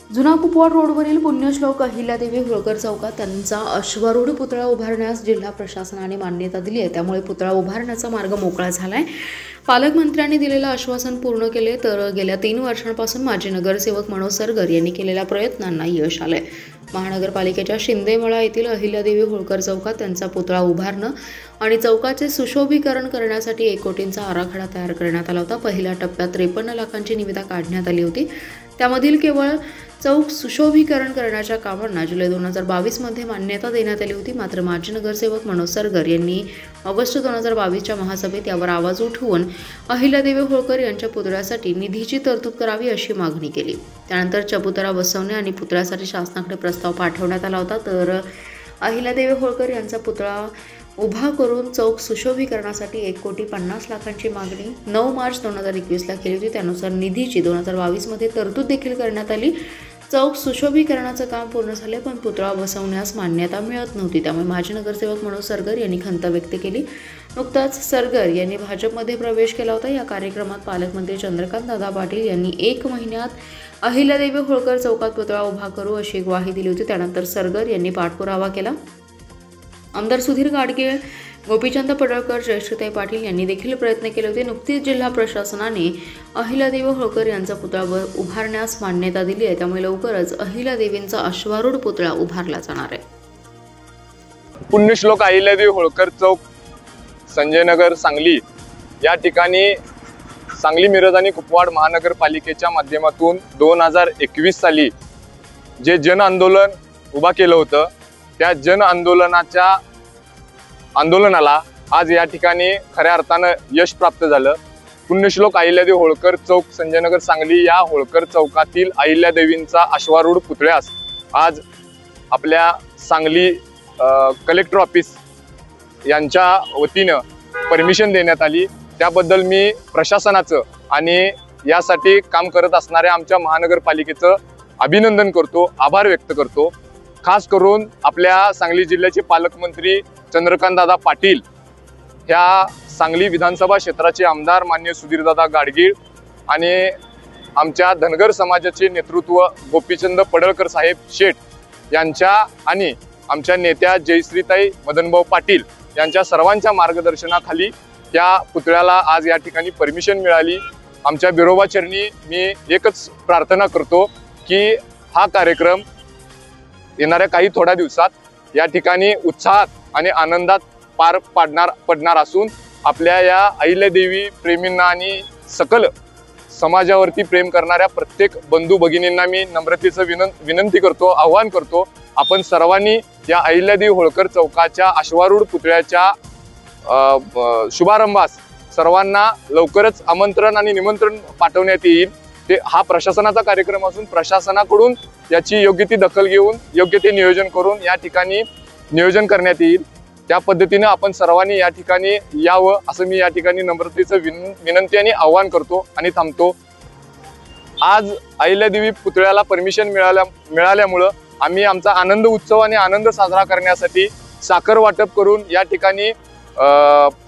जुना कुपवाड रोडवरील पुण्यश्लोक अहिल्यादेवी होळकर चौकात त्यांचा अश्वारूढ पुतळा उभारण्यास जिल्हा प्रशासनाने मान्यता दिली आहे। त्यामुळे पुतळा उभारण्याचा मार्ग मोकळा झालाय। पालकमंत्र्यांनी दिलेलं आश्वासन पूर्ण केले तर गेल्या 3 वर्षांपासून माजी नगरसेवक मनोज सरगर यांनी केलेल्या प्रयत्नांना यश आलंय। महानगरपालिकेच्या शिंदेमळा येथील अहिल्यादेवी होळकर चौकात त्यांचा पुतळा उभारणं आणि चौकाचे सुशोभीकरण करण्यासाठी 1 कोटींचा आराखडा तयार करण्यात आला होता। पहिल्या टप्प्यात 53 लाखांची निविदा काढण्यात आली होती। त्यामधील केवळ चौक सुशोभीकरण करण्याच्या कामांना जुलै 2022 मध्ये मान्यता देण्यात आली होती। मात्र माजी नगरसेवक मनोज सरगर यांनी ऑगस्ट 2022च्या महासभेत यावर आवाज उठवून अहिल्यादेवी होळकर यांच्या पुतळ्यासाठी निधीची तरतूद करावी अशी मागणी केली। त्यानंतर चबुतरा बसवणे आणि पुतळ्यासाठी शासनाकडे प्रस्ताव पाठवण्यात आला होता। तर अहिल्यादेवी होळकर यांचा पुतळा उभा करून चौक सुशोभीकरणासाठी 1,50,00,000ची मागणी 9 मार्च 2021ला केली होती। त्यानुसार निधीची 2022 मध्ये तरतूद देखील करण्यात आली। चौक सुशोभीकरणाचं काम पूर्ण झाले पण पुतळा बसवण्यास मान्यता मिळत नव्हती। त्यामुळे माजी नगरसेवक मनोज सरगर यांनी खंत व्यक्त केली। नुकताच सरगर यांनी भाजपमध्ये प्रवेश केला होता। या कार्यक्रमात पालकमंत्री चंद्रकांत दादा पाटील यांनी 1 महिन्यात अहिल्यादेवी होळकर चौकात पुतळा उभा करू अशी ग्वाही दिली होती। त्यानंतर सरगर यांनी पाठपुरावा केला। आमदार सुधीर गाडगीळ, गोपीचंद पडळकर, जयश्रीताई पाटील यांनी देखील प्रयत्न केले होते। नुकतीच जिल्हा प्रशासनाने अहिल्यादेवी होळकर यांचा पुतळा उभारण्यास मान्यता दिली आहे। त्यामुळे लवकरच अहिल्यादेवींचा अश्वारूढ पुतळा उभारला जाणार आहे। पुण्यश्लोक अहिल्यादेवी होळकर चौक, संजयनगर, सांगली या ठिकाणी सांगली, मिरज आणि कुपवाड महानगरपालिकेच्या माध्यमातून 2021 साली जे जन आंदोलन उभा केलं होतं, त्या जन आंदोलनाला आज या ठिकाणी खऱ्या अर्थानं यश प्राप्त झालं। पुण्यश्लोक अहिल्यादेवी होळकर चौक, संजयनगर, सांगली या होळकर चौकातील अहिल्यादेवींचा अश्वारूढ पुतळ्यास आज आपल्या सांगली कलेक्टर ऑफिस यांच्या वतीनं परमिशन देण्यात आली। त्याबद्दल मी प्रशासनाचं आणि यासाठी काम करत असणाऱ्या आमच्या महानगरपालिकेचं अभिनंदन करतो, आभार व्यक्त करतो। खास करून आपल्या सांगली जिल्ह्याचे पालकमंत्री चंद्रकांतदादा पाटील, ह्या सांगली विधानसभा क्षेत्राचे आमदार माननीय सुधीरदादा गाडगीळ आणि आमच्या धनगर समाजाचे नेतृत्व गोपीचंद पडळकर साहेब शेठ यांच्या आणि आमच्या नेत्या जयश्रीताई मदनभाऊ पाटील यांच्या सर्वांच्या मार्गदर्शनाखाली त्या पुतळ्याला आज या ठिकाणी परमिशन मिळाली। आमच्या बिरोबाचरणी मी एकच प्रार्थना करतो की हा कार्यक्रम येणाऱ्या काही थोड्या दिवसात या ठिकाणी उत्साहात आणि आनंदात पार पडणार असून आपल्या या अहिल्यादेवी प्रेमींना आणि सकल समाजावरती प्रेम करणाऱ्या प्रत्येक बंधू भगिनींना मी नम्रतेचं विनंती करतो, आवाहन करतो, आपण सर्वांनी या अहिल्यादेवी होळकर चौकाच्या अश्वारूढ पुतळ्याच्या शुभारंभास सर्वांना लवकरच आमंत्रण आणि निमंत्रण पाठवण्यात येईल। हा प्रशासनाचा कार्यक्रम असून प्रशासनाकडून याची योग्य ती दखल घेऊन योग्य ते नियोजन करून या ठिकाणी नियोजन करण्यात येईल। त्या पद्धतीने आपण सर्वांनी या ठिकाणी यावं असं मी या ठिकाणी नम्रतेचं विनंती आणि आवाहन करतो आणि थांबतो। आज अहिल्यादेवी पुतळ्याला परमिशन मिळाल्यामुळं आम्ही आमचा आनंद उत्सव आणि आनंद साजरा करण्यासाठी साखर वाटप करून या ठिकाणी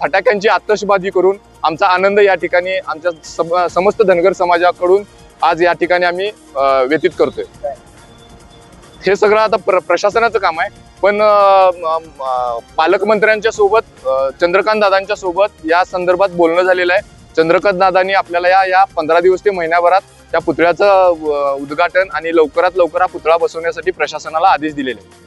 फटाक्यांची आतषबाजी करून आमचा आनंद या ठिकाणी आमच्या समस्त धनगर समाजाकडून आज या ठिकाणी आम्ही व्यतीत करतोय। हे सगळं आता प्रशासनाचं काम आहे, पण पालकमंत्र्यांच्या सोबत चंद्रकांत दादांच्या सोबत या संदर्भात बोलणं झालेलं आहे। चंद्रकांत दादांनी आपल्याला या 15 दिवस ते महिन्याभरात त्या पुतळ्याचं उद्घाटन आणि लवकरात लवकर हा पुतळा बसवण्यासाठी प्रशासनाला आदेश दिलेले आहेत।